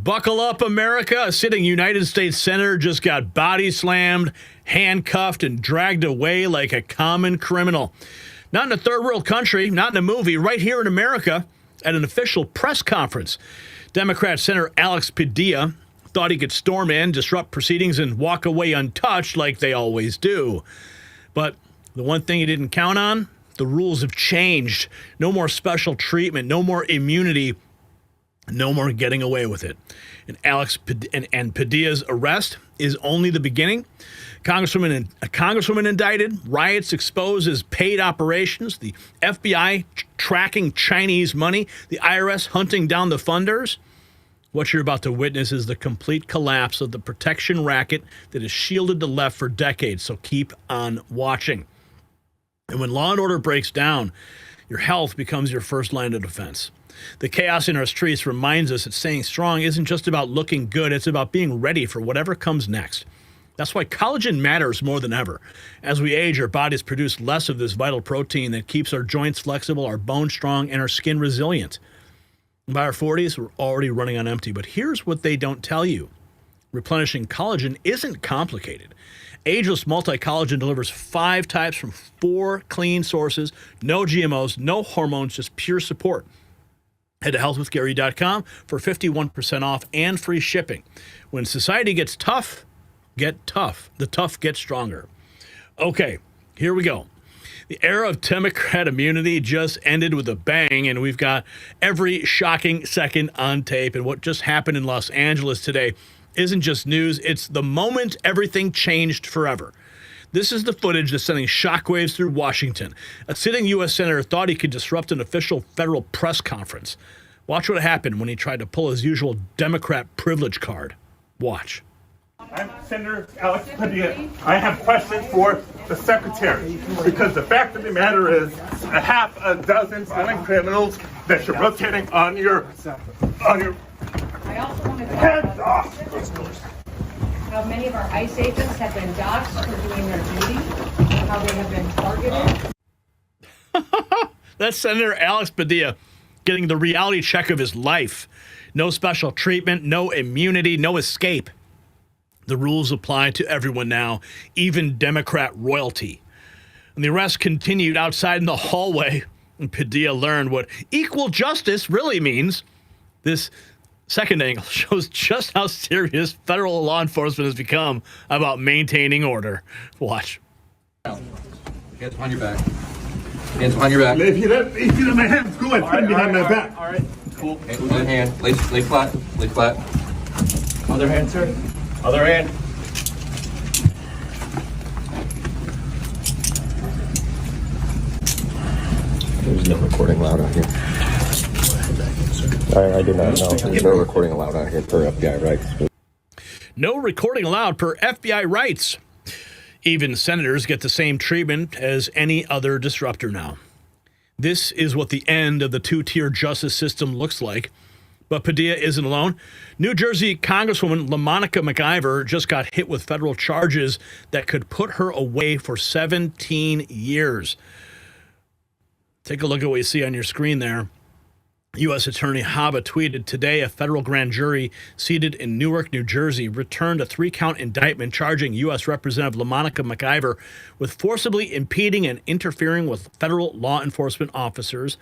Buckle up, America. A sitting United States Senator just got body slammed, handcuffed, and dragged away like a common criminal. Not in a third world country, not in a movie, right here in America at an official press conference. Democrat Senator Alex Padilla thought he could storm in, disrupt proceedings, and walk away untouched like they always do. But the one thing he didn't count on, the rules have changed. No more special treatment, no more immunity. No more getting away with it. And Padilla's arrest is only the beginning. A congresswoman indicted, riots exposed as paid operations, the FBI tracking Chinese money, the IRS hunting down the funders. What you're about to witness is the complete collapse of the protection racket that has shielded the left for decades, so keep on watching. And when law and order breaks down, your health becomes your first line of defense. The chaos in our streets reminds us that staying strong isn't just about looking good, it's about being ready for whatever comes next. That's why collagen matters more than ever. As we age, our bodies produce less of this vital protein that keeps our joints flexible, our bones strong, and our skin resilient. By our 40s, we're already running on empty. But here's what they don't tell you. Replenishing collagen isn't complicated. Ageless multi-collagen delivers 5 types from 4 clean sources, no GMOs, no hormones, just pure support. Head to healthwithgary.com for 51% off and free shipping. When society gets tough, get tough. The tough get stronger. Okay, here we go. The era of Democrat immunity just ended with a bang, and we've got every shocking second on tape. And what just happened in Los Angeles today isn't just news. It's the moment everything changed forever. This is the footage that's sending shockwaves through Washington. A sitting U.S. senator thought he could disrupt an official federal press conference. Watch what happened when he tried to pull his usual Democrat privilege card. Watch. I'm Senator Alex Padilla. I have questions for the Secretary, because the fact of the matter is a half a dozen violent criminals that you're rotating on your I also want to heads off. how many of our ICE agents have been doxxed for doing their duty, how they have been targeted. That's Senator Alex Padilla getting the reality check of his life. No special treatment, no immunity, no escape. The rules apply to everyone now, even Democrat royalty. And the arrest continued outside in the hallway, and Padilla learned what equal justice really means. This second angle shows just how serious federal law enforcement has become about maintaining order. Watch. Hands behind your back. Hands behind your back. If you let my hands go, I put them behind my back. All right. Cool. Other hand. Lay flat. Lay flat. Other hand, sir. Other hand. There's no recording allowed out here. I do not know. There's no recording allowed out here per FBI rights. No recording allowed per FBI rights. Even senators get the same treatment as any other disruptor now. This is what the end of the two-tier justice system looks like. But Padilla isn't alone. New Jersey Congresswoman LaMonica McIver just got hit with federal charges that could put her away for 17 years. Take a look at what you see on your screen there. U.S. Attorney Haba tweeted, today a federal grand jury seated in Newark, New Jersey, returned a 3-count indictment charging U.S. Representative LaMonica McIver with forcibly impeding and interfering with federal law enforcement officers.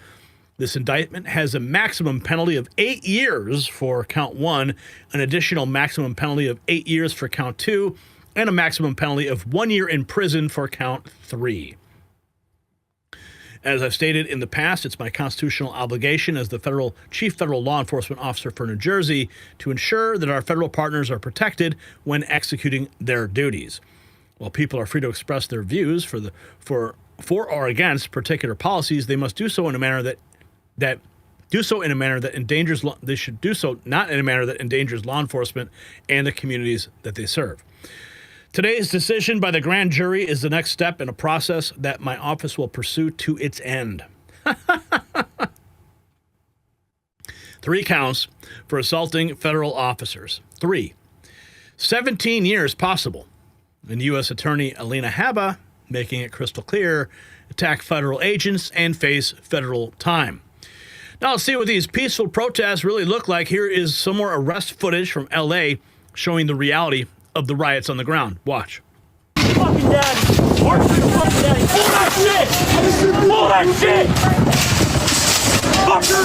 This indictment has a maximum penalty of 8 years for count 1, an additional maximum penalty of 8 years for count 2, and a maximum penalty of 1 year in prison for count 3. As I've stated in the past, it's my constitutional obligation as the chief federal law enforcement officer for New Jersey to ensure that our federal partners are protected when executing their duties. While people are free to express their views for or against particular policies, they must do so in a manner that endangers they should do so not in a manner that endangers law enforcement and the communities that they serve. Today's decision by the grand jury is the next step in a process that my office will pursue to its end. 3 counts for assaulting federal officers. 3. 17 years possible. And U.S. Attorney Alina Haba making it crystal clear, attack federal agents and face federal time. Now let's see what these peaceful protests really look like. Here is some more arrest footage from L.A. showing the reality of the riots on the ground. Watch. Fucking daddy. Fucking daddy. Pull that shit. Pull that shit. Fucker.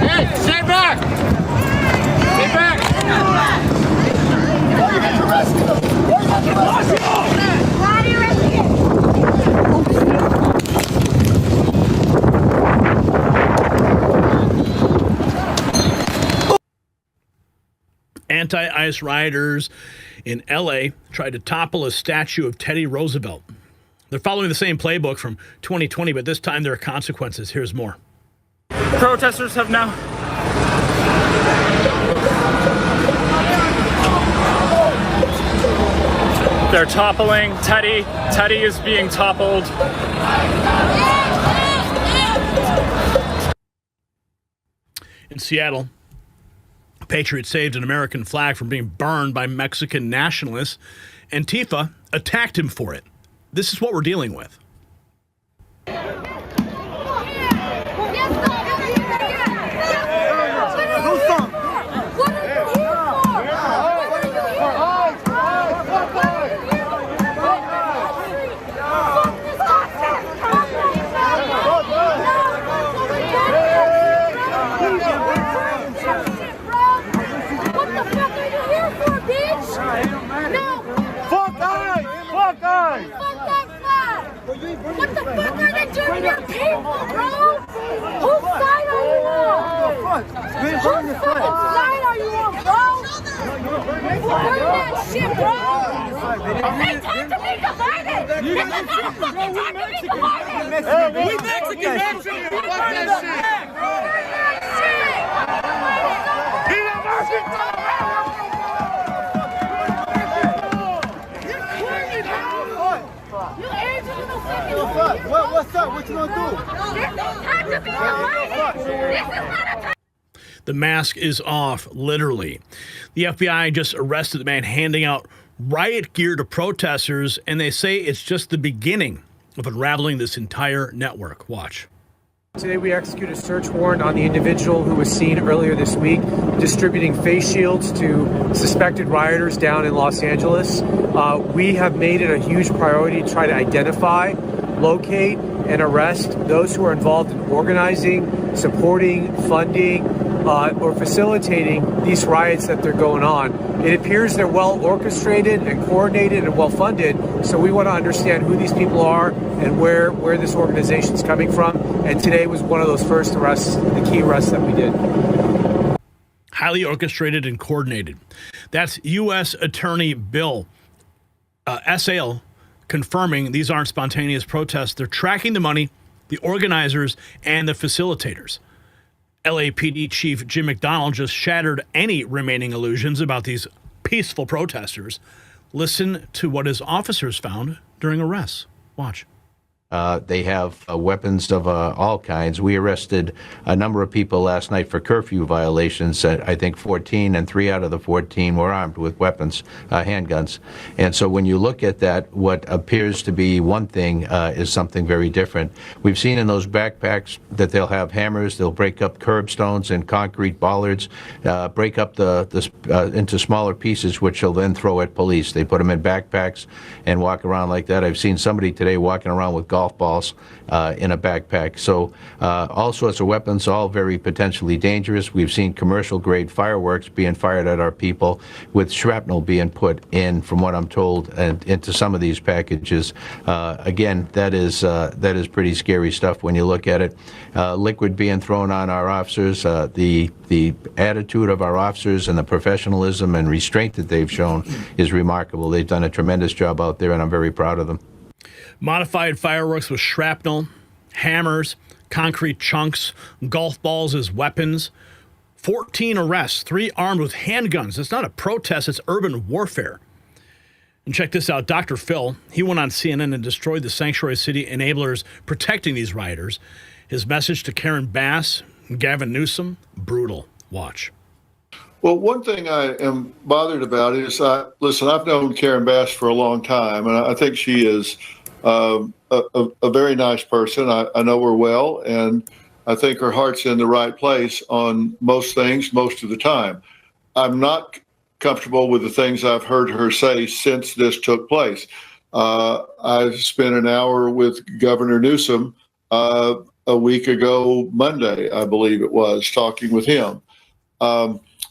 Hey, stand back. Stand back. Why are you arresting him? Why are you arresting him? Anti-ICE rioters in L.A. tried to topple a statue of Teddy Roosevelt. They're following the same playbook from 2020, but this time there are consequences. Here's more. Protesters have now they're toppling Teddy. Teddy is being toppled. In Seattle, a patriot saved an American flag from being burned by Mexican nationalists. Antifa attacked him for it. This is what we're dealing with. What the fuck are they doing to your people, bro? Whose side are you on? Whose fucking side are you on, bro? Burn that shit, bro! They talk to me because I did! This is not a fucking talk to me because I did! We Mexican, man! Burn that shit! Burn that shit! Be a Mexican! What's up? What you gonna do? This is time to be divided. This is not a time. The mask is off, literally. The FBI just arrested the man handing out riot gear to protesters, and they say it's just the beginning of unraveling this entire network. Watch. Today we executed a search warrant on the individual who was seen earlier this week distributing face shields to suspected rioters down in Los Angeles. We have made it a huge priority to try to identify, locate, and arrest those who are involved in organizing, supporting, funding, or facilitating these riots that they're going on. It appears they're well orchestrated and coordinated and well funded, so we want to understand who these people are and where this organization is coming from. And today was one of those first arrests, the key arrests that we did. Highly orchestrated and coordinated. That's U.S. Attorney Bill Essayli confirming these aren't spontaneous protests. They're tracking the money, the organizers, and the facilitators. LAPD Chief Jim McDonald just shattered any remaining illusions about these peaceful protesters. Listen to what his officers found during arrests. Watch. They have weapons of all kinds. We arrested a number of people last night for curfew violations. I think 14, and 3 out of the 14 were armed with weapons, handguns. And so when you look at that, what appears to be one thing is something very different. We've seen in those backpacks that they'll have hammers, they'll break up curbstones and concrete bollards, break up into smaller pieces, which they'll then throw at police. They put them in backpacks and walk around like that. I've seen somebody today walking around with golf balls in a backpack. So all sorts of weapons, all very potentially dangerous. We've seen commercial-grade fireworks being fired at our people, with shrapnel being put in, from what I'm told, and into some of these packages. Again, that is pretty scary stuff when you look at it. Liquid being thrown on our officers, the attitude of our officers and the professionalism and restraint that they've shown is remarkable. They've done a tremendous job out there, and I'm very proud of them. Modified fireworks with shrapnel, hammers, concrete chunks, golf balls as weapons. 14 arrests, 3 armed with handguns. It's not a protest, it's urban warfare. And check this out, Dr. Phil, he went on CNN and destroyed the sanctuary city enablers protecting these rioters. His message to Karen Bass and Gavin Newsom, brutal. Watch. Well, one thing I am bothered about is, listen, I've known Karen Bass for a long time, and I think she is a very nice person. I know her well, and I think her heart's in the right place on most things, most of the time. I'm not comfortable with the things I've heard her say since this took place. I spent an hour with Governor Newsom a week ago, Monday, I believe it was, talking with him.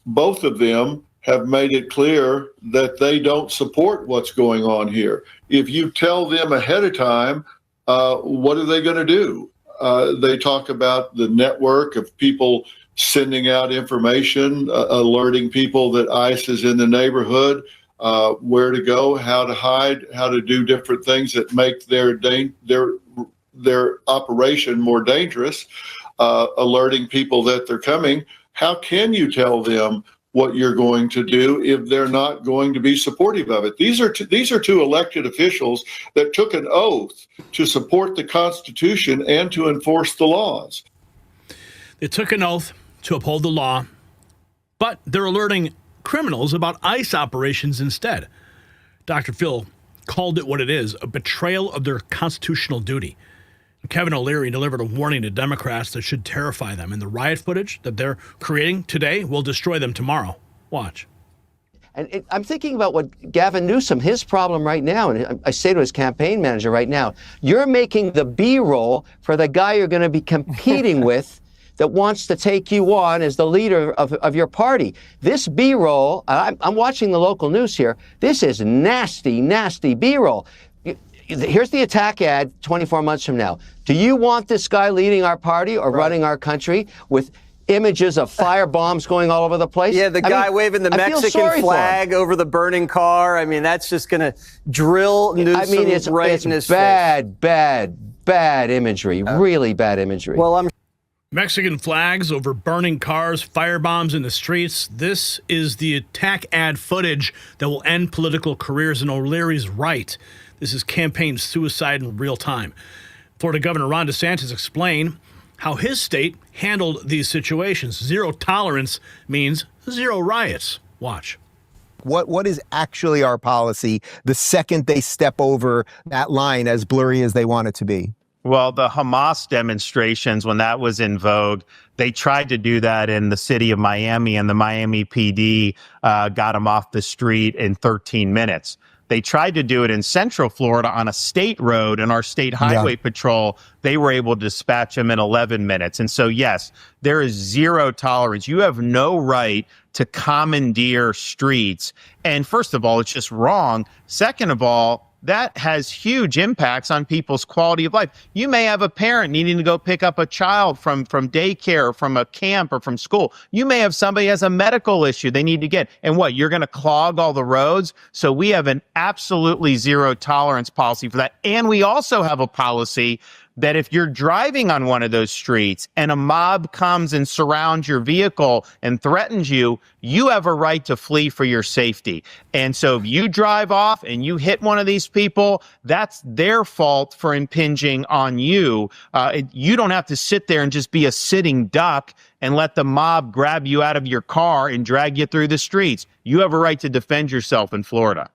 Both of them have made it clear that they don't support what's going on here. If you tell them ahead of time, what are they going to do? They talk about the network of people sending out information, alerting people that ICE is in the neighborhood, where to go, how to hide, how to do different things that make their operation more dangerous, alerting people that they're coming. How can you tell them what you're going to do if they're not going to be supportive of it? These are two elected officials that took an oath to support the Constitution and to enforce the laws. They took an oath to uphold the law, but they're alerting criminals about ICE operations instead. Dr. Phil called it what it is, a betrayal of their constitutional duty. Kevin O'Leary delivered a warning to Democrats that should terrify them, and the riot footage that they're creating today will destroy them tomorrow. Watch. And I'm thinking about what Gavin Newsom, his problem right now, and I say to his campaign manager right now, you're making the B-roll for the guy you're going to be competing with that wants to take you on as the leader of your party. This B-roll, I'm watching the local news here, this is nasty, nasty B-roll. Here's the attack ad 24 months from now. Do you want this guy leading our party or running our country with images of fire bombs going all over the place? Yeah, the guy waving the Mexican flag over the burning car. I mean, that's just going to drill Newsom right in his face. Bad imagery, really bad imagery. Well, I'm Mexican flags over burning cars, firebombs in the streets. This is the attack ad footage that will end political careers, and O'Leary's right. This is campaign suicide in real time. Florida Governor Ron DeSantis explained how his state handled these situations. Zero tolerance means zero riots. Watch. What is actually our policy the second they step over that line as blurry as they want it to be? Well, the Hamas demonstrations, when that was in vogue, they tried to do that in the city of Miami, and the Miami PD got them off the street in 13 minutes. They tried to do it in Central Florida on a state road, and our state highway patrol, they were able to dispatch them in 11 minutes. And so, yes, there is zero tolerance. You have no right to commandeer streets. And first of all, it's just wrong. Second of all, that has huge impacts on people's quality of life. You may have a parent needing to go pick up a child from daycare, from a camp, or from school. You may have somebody has a medical issue they need to get. And what, you're going to clog all the roads? So we have an absolutely zero tolerance policy for that. And we also have a policy that if you're driving on one of those streets and a mob comes and surrounds your vehicle and threatens you, you have a right to flee for your safety. And so if you drive off and you hit one of these people, that's their fault for impinging on you. You don't have to sit there and just be a sitting duck and let the mob grab you out of your car and drag you through the streets. You have a right to defend yourself in Florida.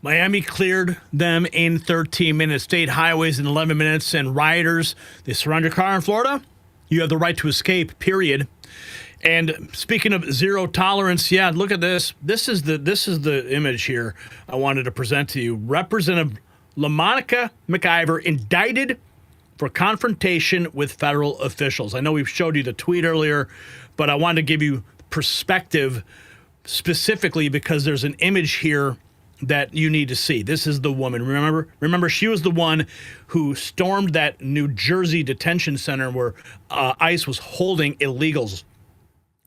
Miami cleared them in 13 minutes, state highways in 11 minutes, and rioters, they surround your car in Florida, you have the right to escape, period. And speaking of zero tolerance, yeah, look at this. This is the image here I wanted to present to you. Representative LaMonica McIver indicted for confrontation with federal officials. I know we've showed you the tweet earlier, but I wanted to give you perspective specifically because there's an image here that you need to see. This is the woman. Remember, she was the one who stormed that New Jersey detention center where ICE was holding illegals.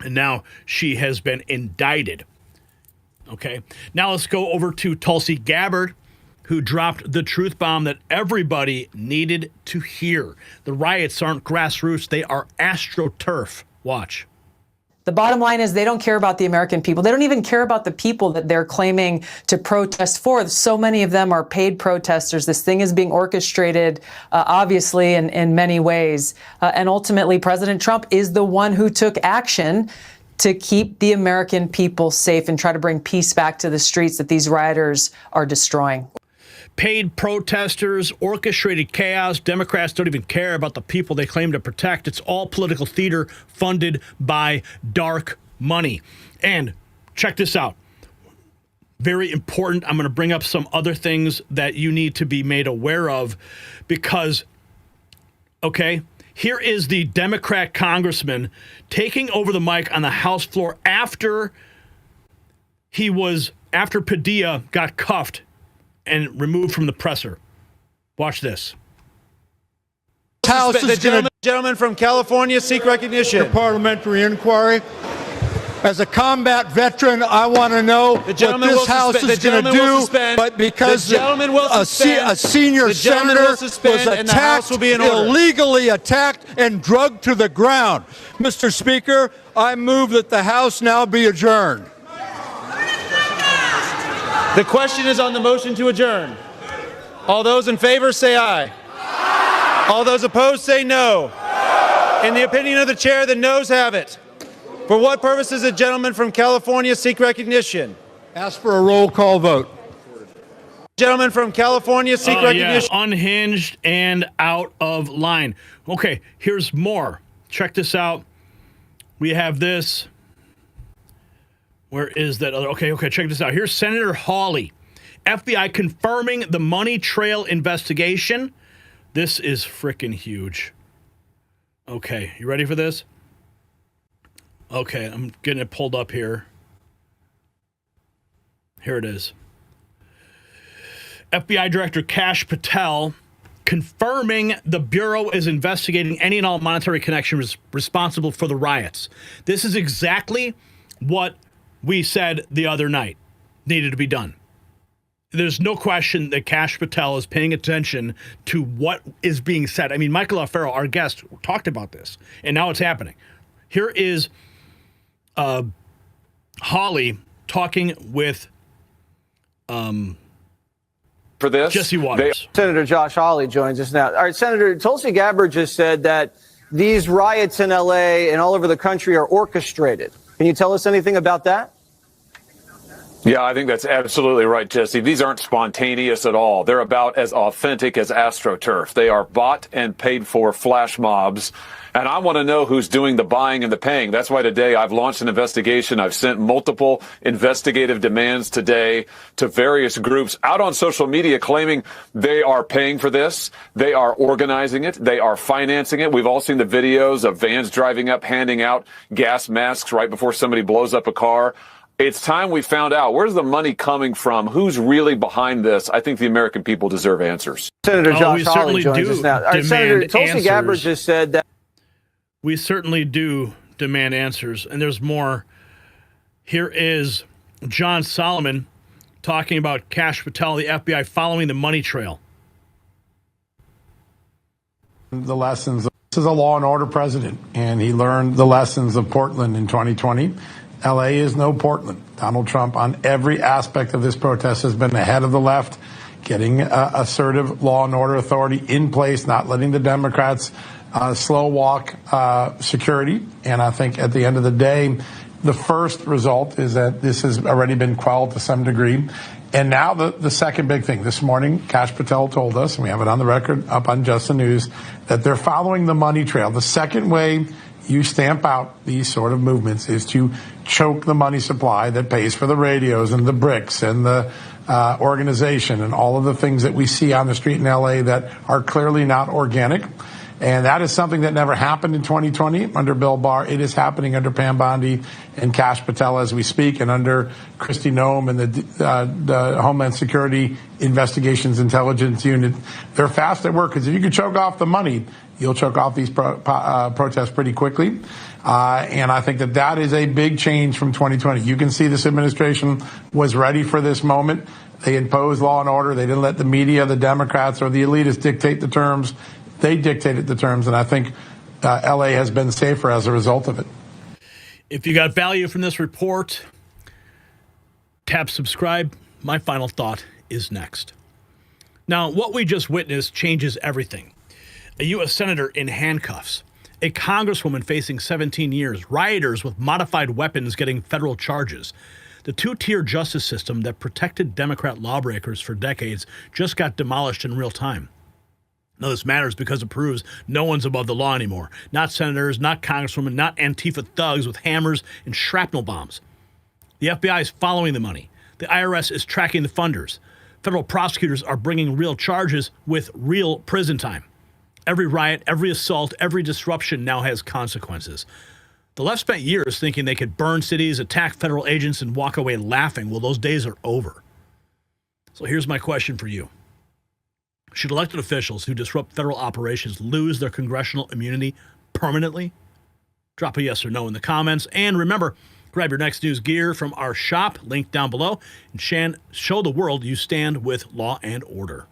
And now she has been indicted. Okay. Now let's go over to Tulsi Gabbard, who dropped the truth bomb that everybody needed to hear. The riots aren't grassroots. They are astroturf. Watch. The bottom line is they don't care about the American people. They don't even care about the people that they're claiming to protest for. So many of them are paid protesters. This thing is being orchestrated, obviously, in many ways. And ultimately, President Trump is the one who took action to keep the American people safe and try to bring peace back to the streets that these rioters are destroying. Paid protesters, orchestrated chaos. Democrats don't even care about the people they claim to protect. It's all political theater funded by dark money. And check this out. Very important. I'm going to bring up some other things that you need to be made aware of because, okay, here is the Democrat congressman taking over the mic on the House floor after Padilla got cuffed and removed from the presser. Watch this. House is the gentleman from California seek recognition. The parliamentary inquiry. As a combat veteran, I want to know what this House is going to do. But because a senior senator was attacked, illegally attacked, and drugged to the ground. Mr. Speaker, I move that the House now be adjourned. The question is on the motion to adjourn. All those in favor say aye. All those opposed say no. In the opinion of the chair, the noes have it. For what purpose does the gentleman from California seek recognition? Ask for a roll call vote. Gentleman from California seek recognition. Yeah, unhinged and out of line. Okay, here's more. Check this out. We have this. Where is that other? Okay, check this out. Here's Senator Hawley. FBI confirming the money trail investigation. This is freaking huge. Okay, you ready for this? Okay, I'm getting it pulled up here. Here it is. FBI Director Kash Patel confirming the Bureau is investigating any and all monetary connections responsible for the riots. This is exactly what we said the other night needed to be done. There's no question that Kash Patel is paying attention to what is being said. I mean, Michael O'Farrell, our guest, talked about this, and now it's happening. Here is Hawley talking with for this, Jesse Waters. Senator Josh Hawley joins us now. All right, Senator, Tulsi Gabbard just said that these riots in L.A. and all over the country are orchestrated. Can you tell us anything about that? Yeah, I think that's absolutely right, Jesse. These aren't spontaneous at all. They're about as authentic as AstroTurf. They are bought and paid for flash mobs. And I want to know who's doing the buying and the paying. That's why today I've launched an investigation. I've sent multiple investigative demands today to various groups out on social media claiming they are paying for this. They are organizing it. They are financing it. We've all seen the videos of vans driving up, handing out gas masks right before somebody blows up a car. It's time we found out, where's the money coming from? Who's really behind this? I think the American people deserve answers. Senator Josh Hawley joins us now. All right, Senator Tulsi Gabbard just said that. We certainly do demand answers, and there's more. Here is John Solomon talking about Kash Patel, the FBI following the money trail. The lessons. This is a law and order president, and he learned the lessons of Portland in 2020. LA is no Portland. Donald Trump on every aspect of this protest has been ahead of the left, getting assertive law and order authority in place, not letting the Democrats slow walk security. And I think at the end of the day, the first result is that this has already been quelled to some degree. And now the second big thing. This morning, Kash Patel told us, and we have it on the record up on Just the News, that they're following the money trail. The second way you stamp out these sort of movements is to choke the money supply that pays for the radios and the bricks and the organization and all of the things that we see on the street in LA that are clearly not organic. And that is something that never happened in 2020 under Bill Barr. It is happening under Pam Bondi and Kash Patel as we speak, and under Kristi Noem and the Homeland Security Investigations Intelligence Unit. They're fast at work, because if you can choke off the money, you'll choke off these protests pretty quickly. And I think that is a big change from 2020. You can see this administration was ready for this moment. They imposed law and order. They didn't let the media, the Democrats, or the elitists dictate the terms. They dictated the terms, and I think LA has been safer as a result of it. If you got value from this report, tap subscribe. My final thought is next. Now, what we just witnessed changes everything. A U.S. Senator in handcuffs. A congresswoman facing 17 years. Rioters with modified weapons getting federal charges. The two-tier justice system that protected Democrat lawbreakers for decades just got demolished in real time. Now, this matters because it proves no one's above the law anymore. Not senators, not congresswomen, not Antifa thugs with hammers and shrapnel bombs. The FBI is following the money. The IRS is tracking the funders. Federal prosecutors are bringing real charges with real prison time. Every riot, every assault, every disruption now has consequences. The left spent years thinking they could burn cities, attack federal agents, and walk away laughing. Well, those days are over. So here's my question for you. Should elected officials who disrupt federal operations lose their congressional immunity permanently? Drop a yes or no in the comments. And remember, grab your next news gear from our shop, linked down below, and show the world you stand with law and order.